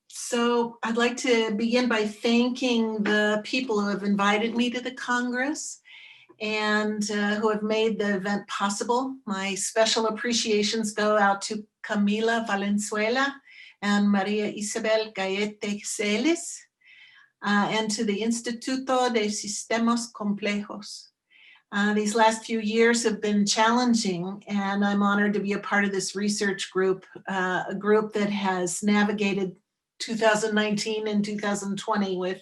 So I'd like to begin by thanking the people who have invited me to the Congress and who have made the event possible. My special appreciations go out to Camila Valenzuela and Maria Isabel Gaete Celes, and to the Instituto de Sistemas Complejos. These last few years have been challenging, and I'm honored to be a part of this research group, a group that has navigated 2019 and 2020 with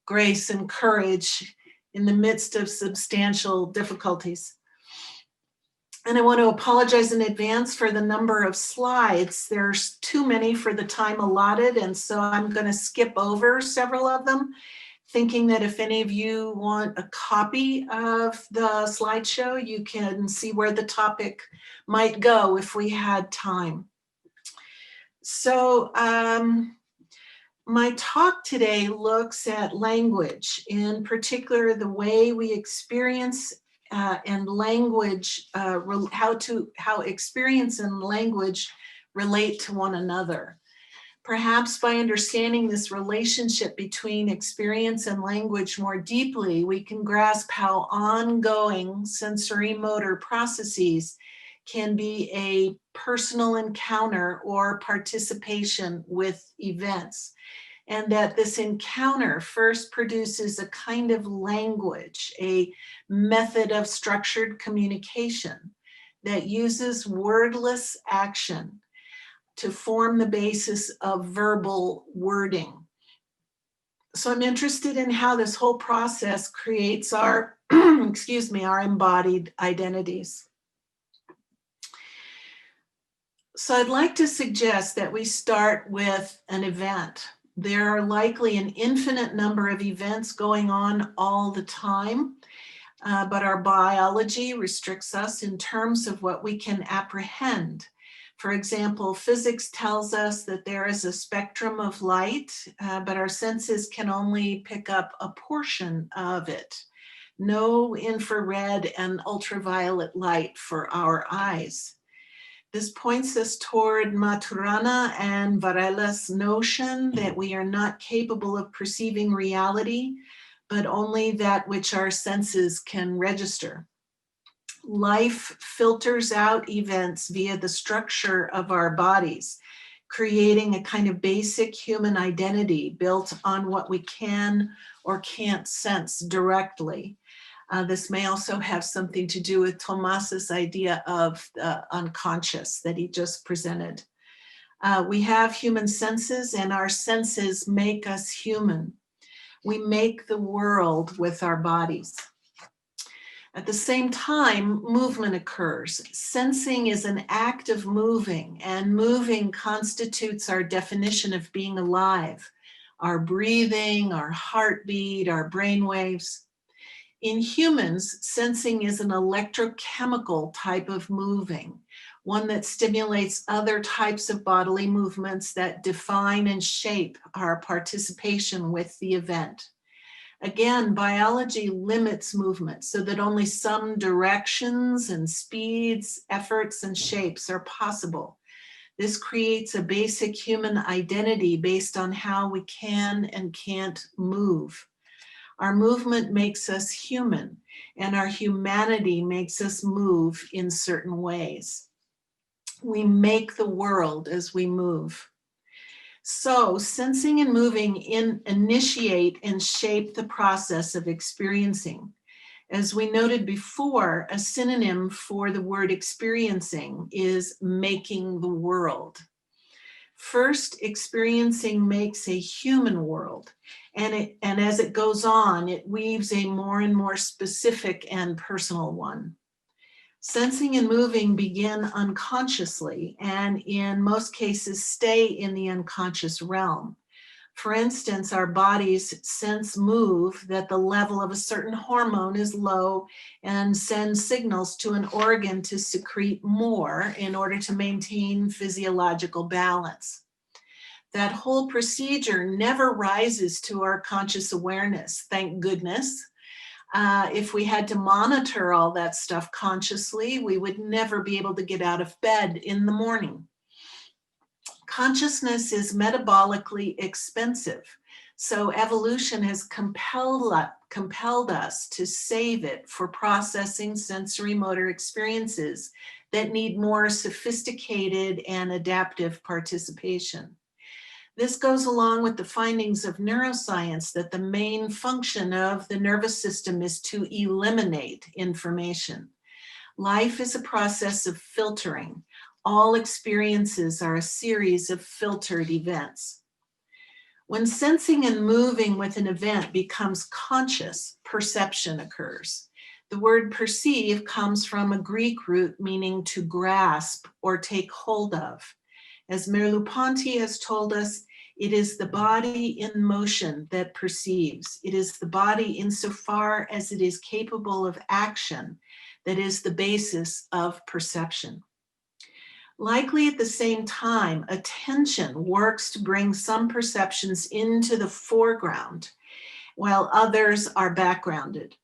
grace and courage in the midst of substantial difficulties. And I want to apologize in advance for the number of slides. There's too many for the time allotted, and so I'm going to skip over several of them, thinking that if any of you want a copy of the slideshow, you can see where the topic might go if we had time. So my talk today looks at language, in particular the way we experience and language, how experience and language relate to one another. Perhaps by understanding this relationship between experience and language more deeply, we can grasp how ongoing sensory motor processes can be a personal encounter or participation with events, and that this encounter first produces a kind of language, a method of structured communication that uses wordless action to form the basis of verbal wording. So I'm interested in how this whole process creates our, our embodied identities. So I'd like to suggest that we start with an event. There are likely an infinite number of events going on all the time, but our biology restricts us in terms of what we can apprehend. For example, physics tells us that there is a spectrum of light, but our senses can only pick up a portion of it. No infrared and ultraviolet light for our eyes. This points us toward Maturana and Varela's notion that we are not capable of perceiving reality, but only that which our senses can register. Life filters out events via the structure of our bodies, creating a kind of basic human identity built on what we can or can't sense directly. This may also have something to do with Thomas's idea of the unconscious that he just presented. We have human senses, and our senses make us human. We make the world with our bodies. At the same time, movement occurs. Sensing is an act of moving, and moving constitutes our definition of being alive, our breathing, our heartbeat, our brain waves. In humans, sensing is an electrochemical type of moving, one that stimulates other types of bodily movements that define and shape our participation with the event. Again, biology limits movement so that only some directions and speeds, efforts, and shapes are possible. This creates a basic human identity based on how we can and can't move. Our movement makes us human, and our humanity makes us move in certain ways. We make the world as we move. So sensing and moving initiate and shape the process of experiencing. As we noted before, a synonym for the word experiencing is making the world. First, experiencing makes a human world, and as it goes on, it weaves a more and more specific and personal one. Sensing and moving begin unconsciously, and in most cases stay in the unconscious realm. For instance, our bodies sense move that the level of a certain hormone is low and send signals to an organ to secrete more in order to maintain physiological balance. That whole procedure never rises to our conscious awareness, thank goodness. If we had to monitor all that stuff consciously, we would never be able to get out of bed in the morning. Consciousness is metabolically expensive, so evolution has compelled us to save it for processing sensory motor experiences that need more sophisticated and adaptive participation. This goes along with the findings of neuroscience that the main function of the nervous system is to eliminate information. Life is a process of filtering. All experiences are a series of filtered events. When sensing and moving with an event becomes conscious, perception occurs. The word perceive comes from a Greek root meaning to grasp or take hold of. As Merleau-Ponty has told us, it is the body in motion that perceives. It is the body insofar as it is capable of action that is the basis of perception. Likely at the same time, attention works to bring some perceptions into the foreground, while others are backgrounded.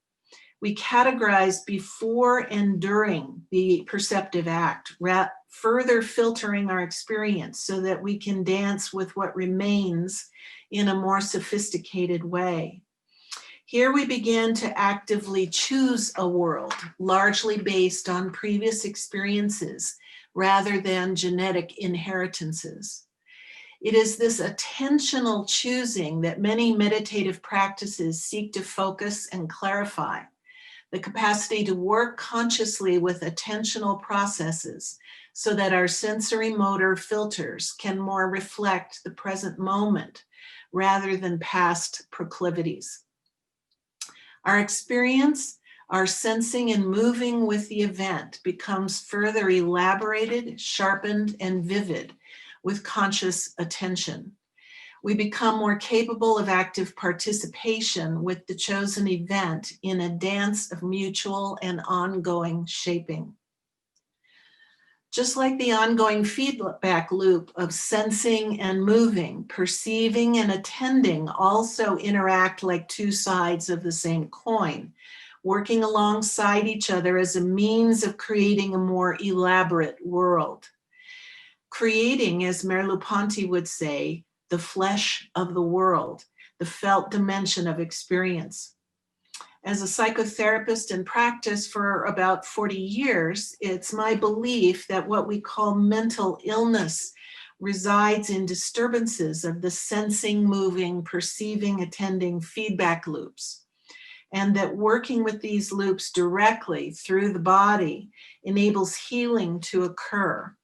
We categorize before and during the perceptive act, further filtering our experience so that we can dance with what remains in a more sophisticated way. Here we begin to actively choose a world, largely based on previous experiences rather than genetic inheritances. It is this attentional choosing that many meditative practices seek to focus and clarify. The capacity to work consciously with attentional processes so that our sensory motor filters can more reflect the present moment rather than past proclivities. Our experience, our sensing and moving with the event becomes further elaborated, sharpened, and vivid with conscious attention. We become more capable of active participation with the chosen event in a dance of mutual and ongoing shaping. Just like the ongoing feedback loop of sensing and moving, perceiving and attending also interact like two sides of the same coin, working alongside each other as a means of creating a more elaborate world. Creating, as Merleau-Ponty would say, the flesh of the world, the felt dimension of experience. As a psychotherapist in practice for about 40 years, it's my belief that what we call mental illness resides in disturbances of the sensing, moving, perceiving, attending feedback loops. And that working with these loops directly through the body enables healing to occur.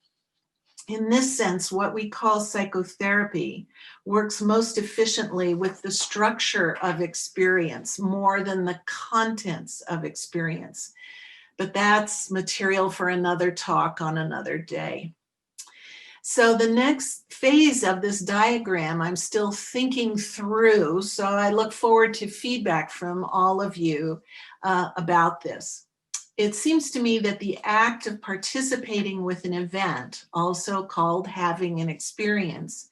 In this sense, what we call psychotherapy works most efficiently with the structure of experience more than the contents of experience. But that's material for another talk on another day. So the next phase of this diagram, I'm still thinking through, so I look forward to feedback from all of you about this. It seems to me that the act of participating with an event, also called having an experience,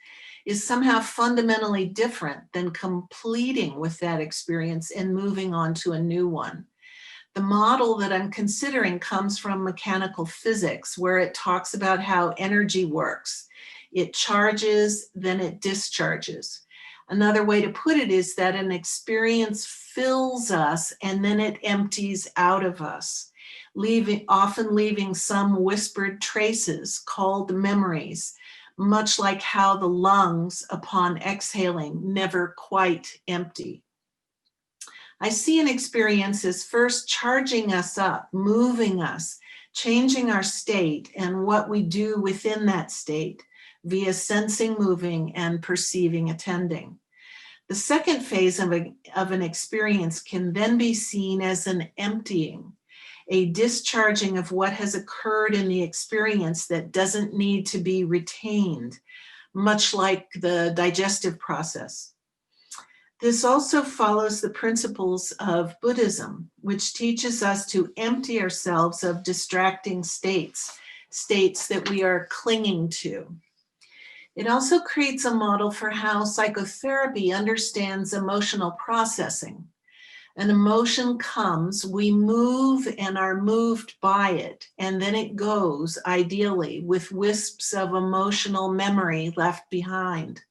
is somehow fundamentally different than completing with that experience and moving on to a new one. The model that I'm considering comes from mechanical physics, where it talks about how energy works. It charges, then it discharges. Another way to put it is that an experience fills us and then it empties out of us, often leaving some whispered traces called memories, much like how the lungs, upon exhaling, never quite empty. I see an experience as first charging us up, moving us, changing our state and what we do within that state via sensing, moving, and perceiving, attending. The second phase of an experience can then be seen as an emptying, a discharging of what has occurred in the experience that doesn't need to be retained, much like the digestive process. This also follows the principles of Buddhism, which teaches us to empty ourselves of distracting states that we are clinging to. It also creates a model for how psychotherapy understands emotional processing. An emotion comes, we move and are moved by it, and then it goes, ideally, with wisps of emotional memory left behind.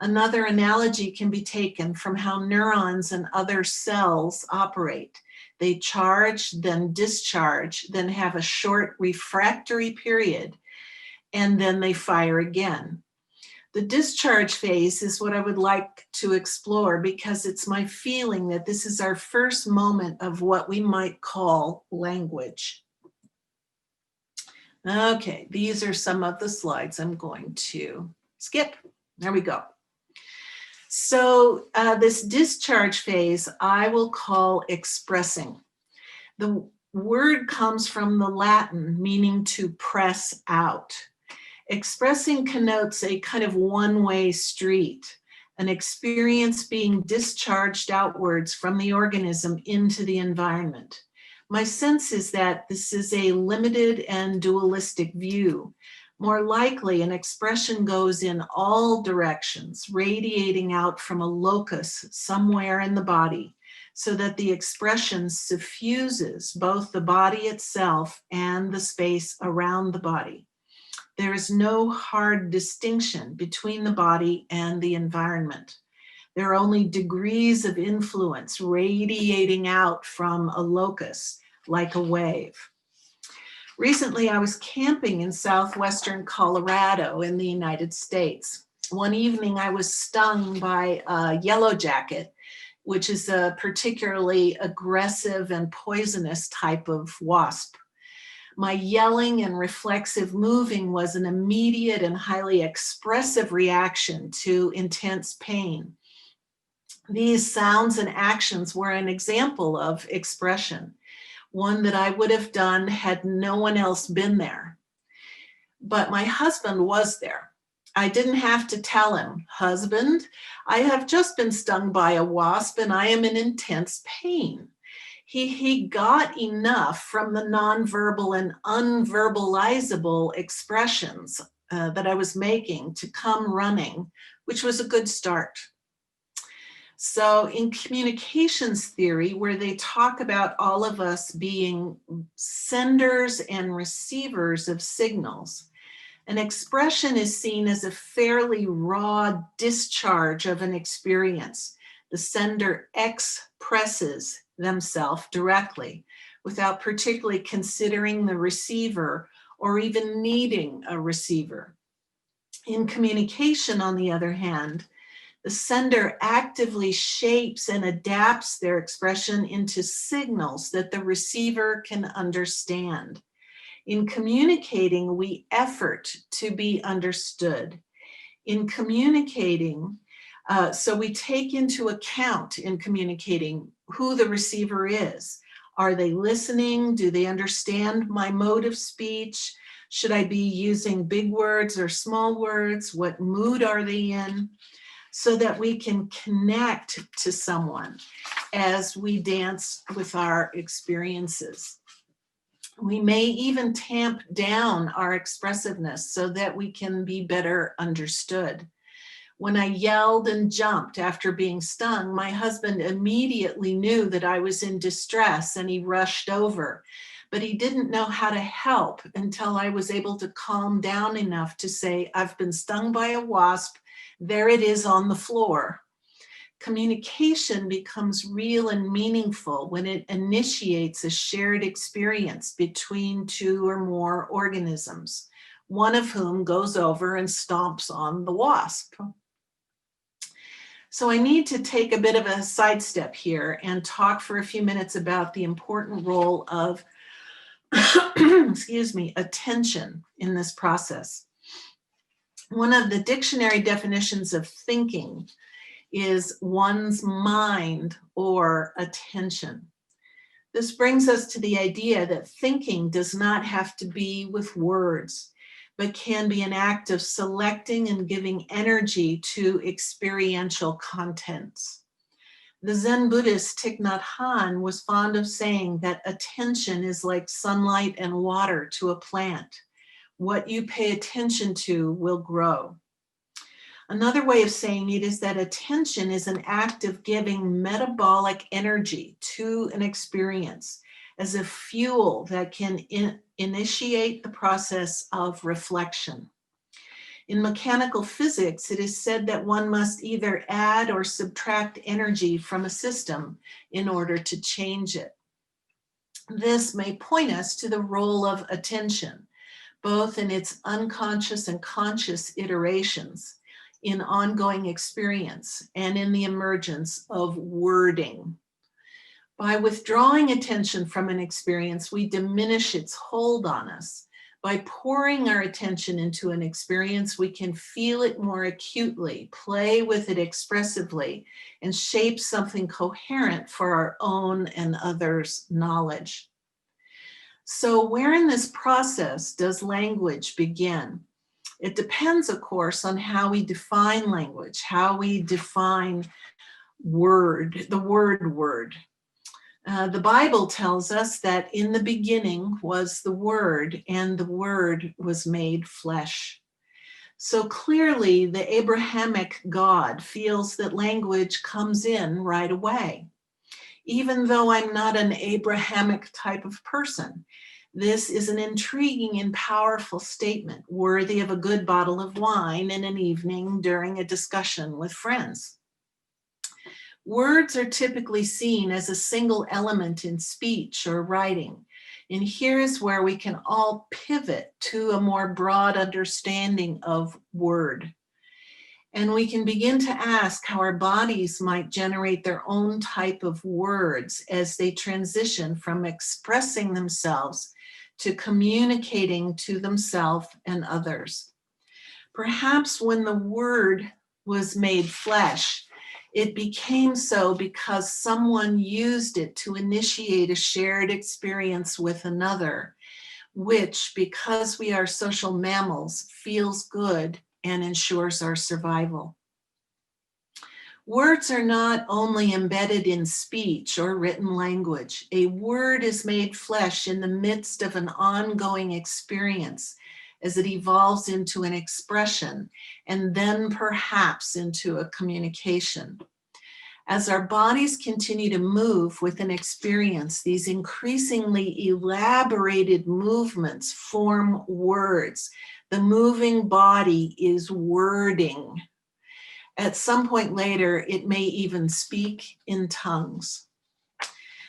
Another analogy can be taken from how neurons and other cells operate. They charge, then discharge, then have a short refractory period, and then they fire again. The discharge phase is what I would like to explore because it's my feeling that this is our first moment of what we might call language. Okay, these are some of the slides I'm going to skip. There we go. So this discharge phase I will call expressing. The word comes from the Latin meaning to press out. Expressing connotes a kind of one-way street, an experience being discharged outwards from the organism into the environment. My sense is that this is a limited and dualistic view. More likely, an expression goes in all directions, radiating out from a locus somewhere in the body, so that the expression suffuses both the body itself and the space around the body. There is no hard distinction between the body and the environment. There are only degrees of influence radiating out from a locus like a wave. Recently, I was camping in southwestern Colorado in the United States. One evening, I was stung by a yellow jacket, which is a particularly aggressive and poisonous type of wasp. My yelling and reflexive moving was an immediate and highly expressive reaction to intense pain. These sounds and actions were an example of expression, one that I would have done had no one else been there. But my husband was there. I didn't have to tell him, "Husband, I have just been stung by a wasp and I am in intense pain." He got enough from the nonverbal and unverbalizable expressions that I was making to come running, which was a good start. So in communications theory, where they talk about all of us being senders and receivers of signals, an expression is seen as a fairly raw discharge of an experience. The sender expresses themselves directly without particularly considering the receiver or even needing a receiver. In communication, on the other hand, the sender actively shapes and adapts their expression into signals that the receiver can understand. In communicating, we effort to be understood. In communicating, so we take into account in communicating who the receiver is. Are they listening? Do they understand my mode of speech? Should I be using big words or small words? What mood are they in? So that we can connect to someone as we dance with our experiences. We may even tamp down our expressiveness so that we can be better understood. When I yelled and jumped after being stung, my husband immediately knew that I was in distress and he rushed over, but he didn't know how to help until I was able to calm down enough to say, "I've been stung by a wasp. There it is on the floor." Communication becomes real and meaningful when it initiates a shared experience between two or more organisms, one of whom goes over and stomps on the wasp. So I need to take a bit of a sidestep here and talk for a few minutes about the important role of, excuse me, attention in this process. One of the dictionary definitions of thinking is one's mind or attention. This brings us to the idea that thinking does not have to be with words, but can be an act of selecting and giving energy to experiential contents. The Zen Buddhist Thich Nhat Hanh was fond of saying that attention is like sunlight and water to a plant. What you pay attention to will grow. Another way of saying it is that attention is an act of giving metabolic energy to an experience as a fuel that can initiate the process of reflection. In mechanical physics, it is said that one must either add or subtract energy from a system in order to change it. This may point us to the role of attention, both in its unconscious and conscious iterations, in ongoing experience, and in the emergence of wording. By withdrawing attention from an experience, we diminish its hold on us. By pouring our attention into an experience, we can feel it more acutely, play with it expressively, and shape something coherent for our own and others' knowledge. So where in this process does language begin? It depends, of course, on how we define language, how we define word, the word. The Bible tells us that in the beginning was the Word, and the Word was made flesh. So clearly, the Abrahamic God feels that language comes in right away. Even though I'm not an Abrahamic type of person, this is an intriguing and powerful statement, worthy of a good bottle of wine in an evening during a discussion with friends. Words are typically seen as a single element in speech or writing. And here is where we can all pivot to a more broad understanding of word. And we can begin to ask how our bodies might generate their own type of words as they transition from expressing themselves to communicating to themselves and others. Perhaps when the Word was made flesh, it became so because someone used it to initiate a shared experience with another, which, because we are social mammals, feels good and ensures our survival. Words are not only embedded in speech or written language. A word is made flesh in the midst of an ongoing experience as it evolves into an expression and then perhaps into a communication. As our bodies continue to move with an experience, these increasingly elaborated movements form words. The moving body is wording. At some point later, it may even speak in tongues.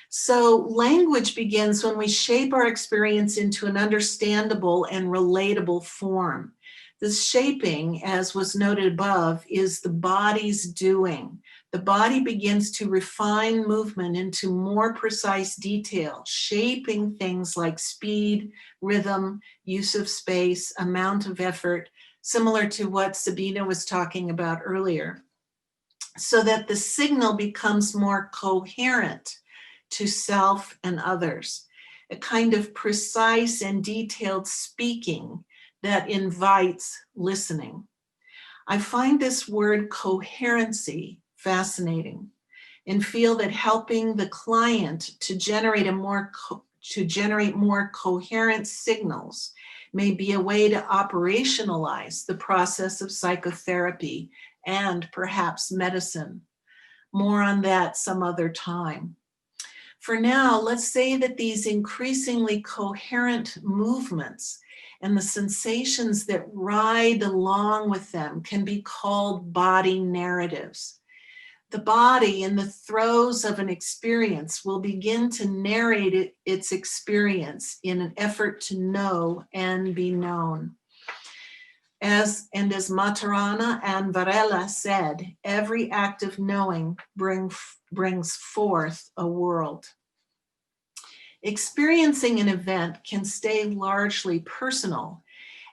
So language begins when we shape our experience into an understandable and relatable form. This shaping, as was noted above, is the body's doing. The body begins to refine movement into more precise detail, shaping things like speed, rhythm, use of space, amount of effort, similar to what Sabina was talking about earlier, so that the signal becomes more coherent to self and others, a kind of precise and detailed speaking that invites listening. I find this word coherency fascinating and feel that helping the client to generate more coherent signals may be a way to operationalize the process of psychotherapy and perhaps medicine. More on that some other time. For now, let's say that these increasingly coherent movements and the sensations that ride along with them can be called body narratives. The body, in the throes of an experience, will begin to narrate its experience in an effort to know and be known. As Maturana and Varela said, every act of knowing brings forth a world. Experiencing an event can stay largely personal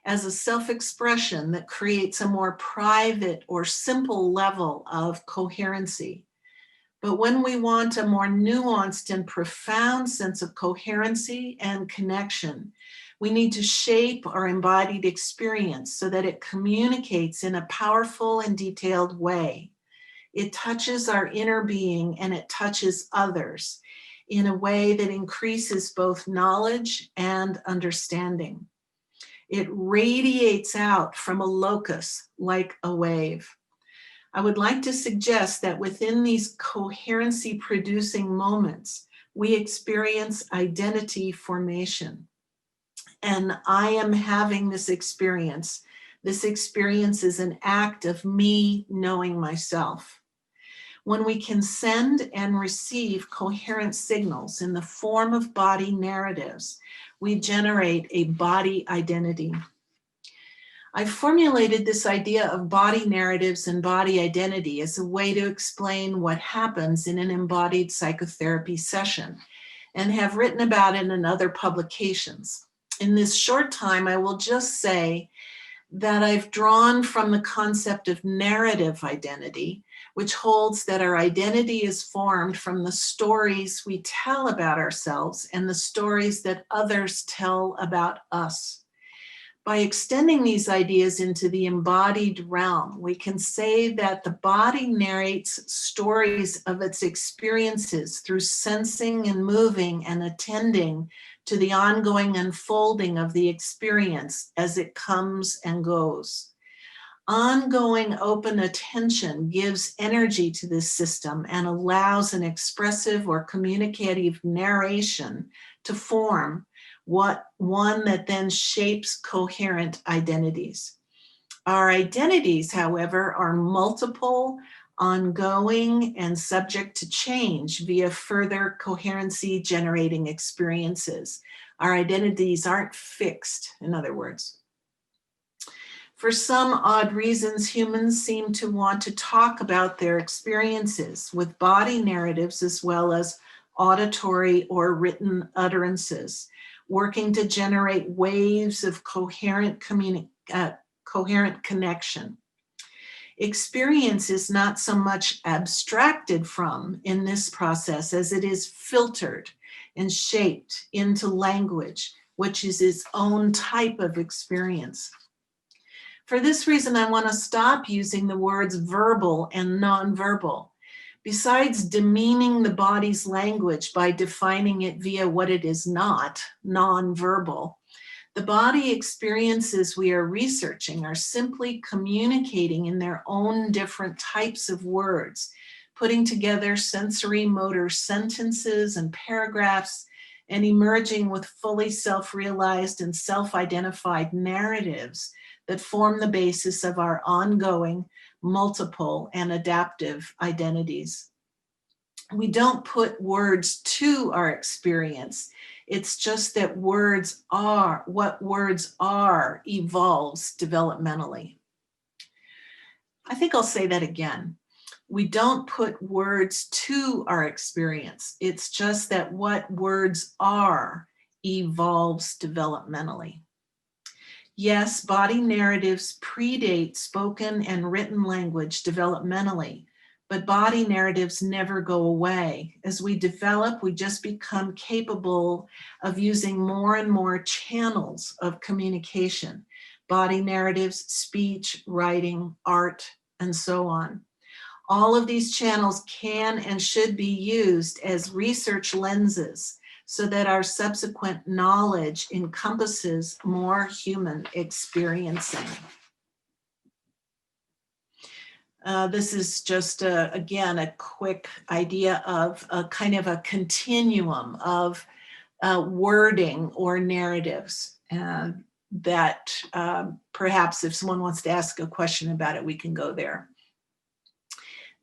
as a self-expression that creates a more private or simple level of coherency. But when we want a more nuanced and profound sense of coherency and connection, we need to shape our embodied experience so that it communicates in a powerful and detailed way. It touches our inner being and it touches others in a way that increases both knowledge and understanding. It radiates out from a locus like a wave. I would like to suggest that within these coherency-producing moments, we experience identity formation. And I am having this experience. This experience is an act of me knowing myself. When we can send and receive coherent signals in the form of body narratives, we generate a body identity. I formulated this idea of body narratives and body identity as a way to explain what happens in an embodied psychotherapy session, and have written about it in other publications. In this short time, I will just say that I've drawn from the concept of narrative identity, which holds that our identity is formed from the stories we tell about ourselves and the stories that others tell about us. By extending these ideas into the embodied realm, we can say that the body narrates stories of its experiences through sensing and moving and attending to the ongoing unfolding of the experience as it comes and goes. Ongoing open attention gives energy to this system and allows an expressive or communicative narration to form, one that then shapes coherent identities. Our identities, however, are multiple, ongoing, and subject to change via further coherency generating experiences. Our identities aren't fixed, in other words. For some odd reasons, humans seem to want to talk about their experiences with body narratives as well as auditory or written utterances, working to generate waves of coherent connection. Experience is not so much abstracted from in this process as it is filtered and shaped into language, which is its own type of experience. For this reason, I want to stop using the words verbal and nonverbal. Besides demeaning the body's language by defining it via what it is not, nonverbal, the body experiences we are researching are simply communicating in their own different types of words, putting together sensory motor sentences and paragraphs, and emerging with fully self-realized and self-identified narratives that form the basis of our ongoing, multiple, and adaptive identities. We don't put words to our experience. It's just that words are, what words are evolves developmentally. I think I'll say that again. We don't put words to our experience. It's just that what words are evolves developmentally. Yes, body narratives predate spoken and written language developmentally, but body narratives never go away. As we develop, we just become capable of using more and more channels of communication: body narratives, speech, writing, art, and so on. All of these channels can and should be used as research lenses so that our subsequent knowledge encompasses more human experiencing. This is just, again, a quick idea of a kind of a continuum of wording or narratives that perhaps if someone wants to ask a question about it, we can go there.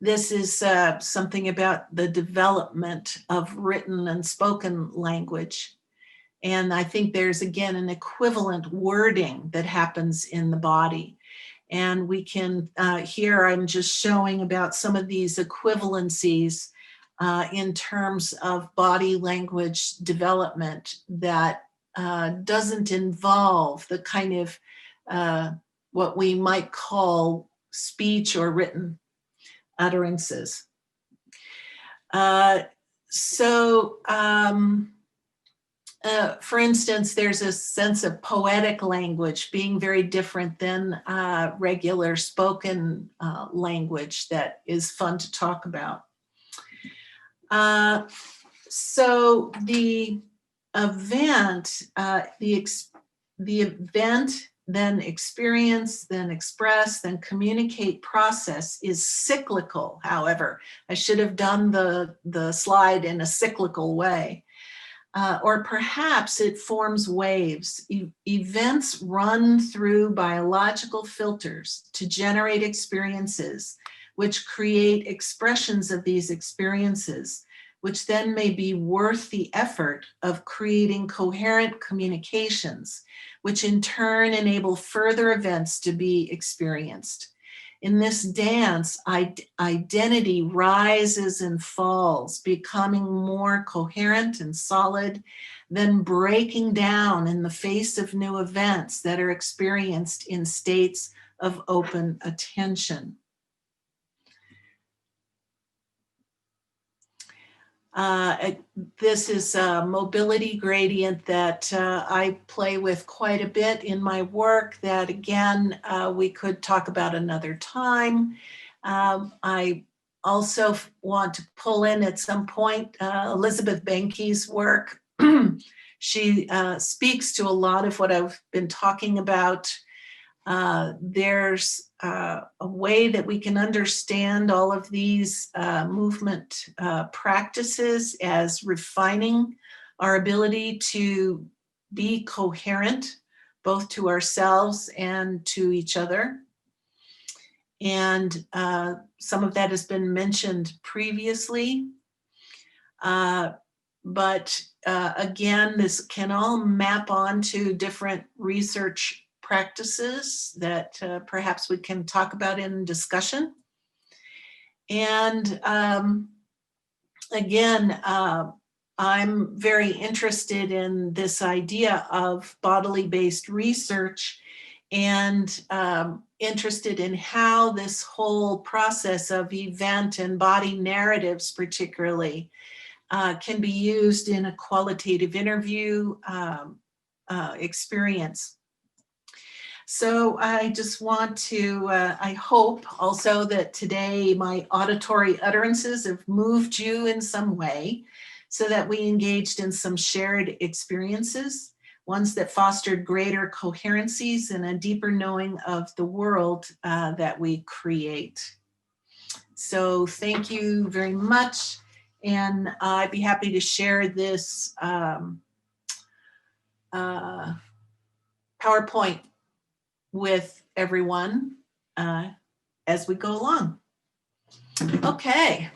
This is something about the development of written and spoken language. And I think there's, again, an equivalent wording that happens in the body. And we can, here I'm just showing about some of these equivalencies in terms of body language development that doesn't involve the kind of what we might call speech or written utterances. For instance, there's a sense of poetic language being very different than regular spoken language that is fun to talk about. So the event then experience, then express, then communicate process is cyclical, however. I should have done the slide in a cyclical way. Or perhaps it forms waves. Events run through biological filters to generate experiences, which create expressions of these experiences, which then may be worth the effort of creating coherent communications, which in turn enable further events to be experienced. In this dance, identity rises and falls, becoming more coherent and solid, then breaking down in the face of new events that are experienced in states of open attention. This is a mobility gradient that I play with quite a bit in my work that, again, we could talk about another time. I also want to pull in at some point Elizabeth Benke's work. She speaks to a lot of what I've been talking about. There's a way that we can understand all of these movement practices as refining our ability to be coherent, both to ourselves and to each other. And some of that has been mentioned previously. But again, this can all map onto different research practices that perhaps we can talk about in discussion. And again, I'm very interested in this idea of bodily-based research and interested in how this whole process of event and body narratives particularly can be used in a qualitative interview experience. So I just want to, I hope also that today my auditory utterances have moved you in some way so that we engaged in some shared experiences, ones that fostered greater coherencies and a deeper knowing of the world that we create. So thank you very much. And I'd be happy to share this PowerPoint with everyone as we go along. Okay.